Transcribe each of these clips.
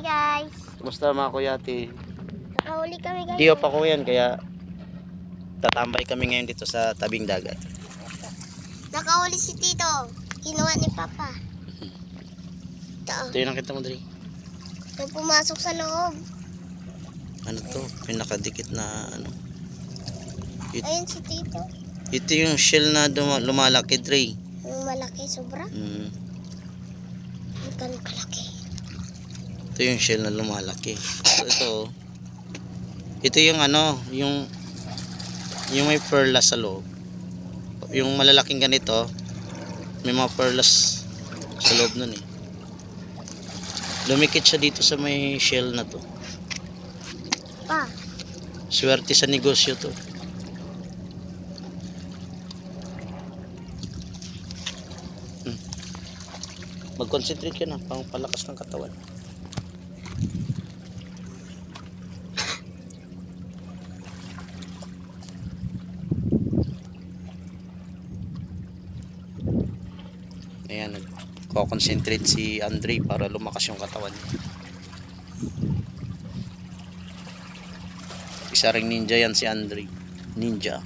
guys. Kumusta mga kuyati? Nakahuli kami guys. Di pa ko yan, kaya tatambay kami ngayon dito sa tabing dagat. Nakahuli si Tito. Kinuha ni Papa. Ito yung nakita mo, Dre. Nung pumasok sa loob. Ano to? May nakadikit na ano. Ayun si Tito. Ito yung shell na lumalaki, Dre. Yung malaki, sobra. Ang ganun kalaki. Ito yung shell na lumalaki. So, ito yung ano, yung may perlas sa loob. Yung malalaking ganito, may mga perlas sa loob nun eh. Lumikit siya dito sa may shell na to. Pa. Swerte sa negosyo to. Mag-concentrate ka na, pang palakas ng katawan. Ayan, nagko-concentrate si Andre para lumakas yung katawan niya. Isa ring ninja yan si Andre. Ninja.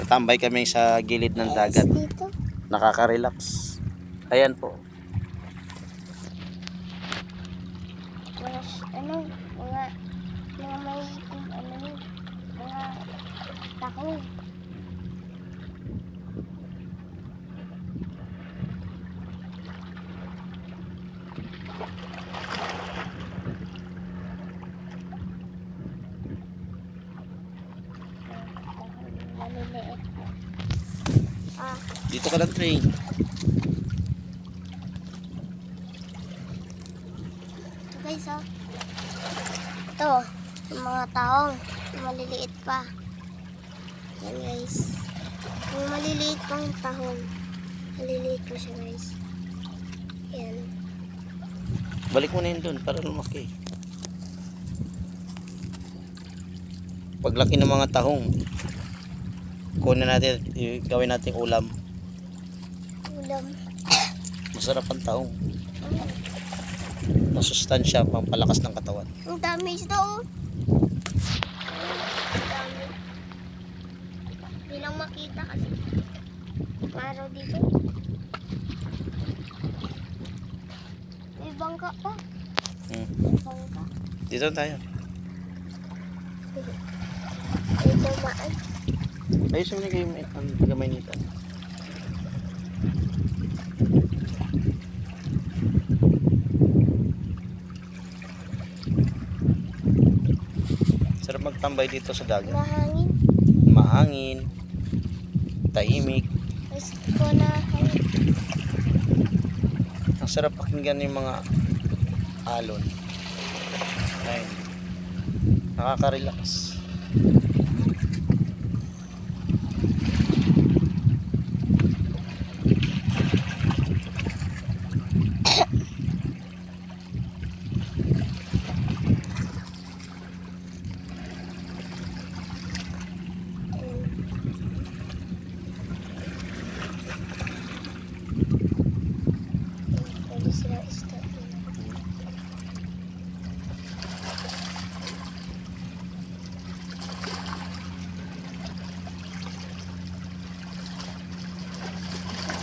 Tatambay kami sa gilid ng dagat. Nakaka-relax. Ayan po. Mga may mga taho. Maliliit. Dito ka lang, Trey. Ito guys, oh. Ito, yung mga taong maliliit pa. Yan guys. Yung maliliit pang tahong. Maliliit pa siya guys. Yan. Balik mo na yun dun para lumaki. Paglaki ng mga tahong, kunin natin, gawin natin ulam. Ulam. Masarap ang tahong. Masustansya, pampalakas ng katawan. Ang dami ito, oh. Ang dami. Hindi lang makita kasi araw dito. May bangka pa. Bangka. Dito tayo. May dumaan. Ayos mo na kayo ang tagamay nito. Sarap magtambay dito sa dagat. Mahangin. Mahangin, tahimik. Gusto na hangin. Ang sarap pakinggan yung mga alon. Ayun. Nakaka-relax. Pwede sila start.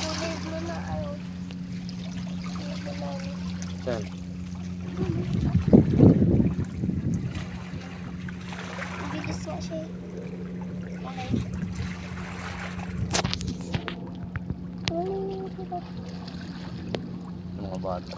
Tulid mo na ayaw. Saan? Bilis nga siya. Okay. Mga bata.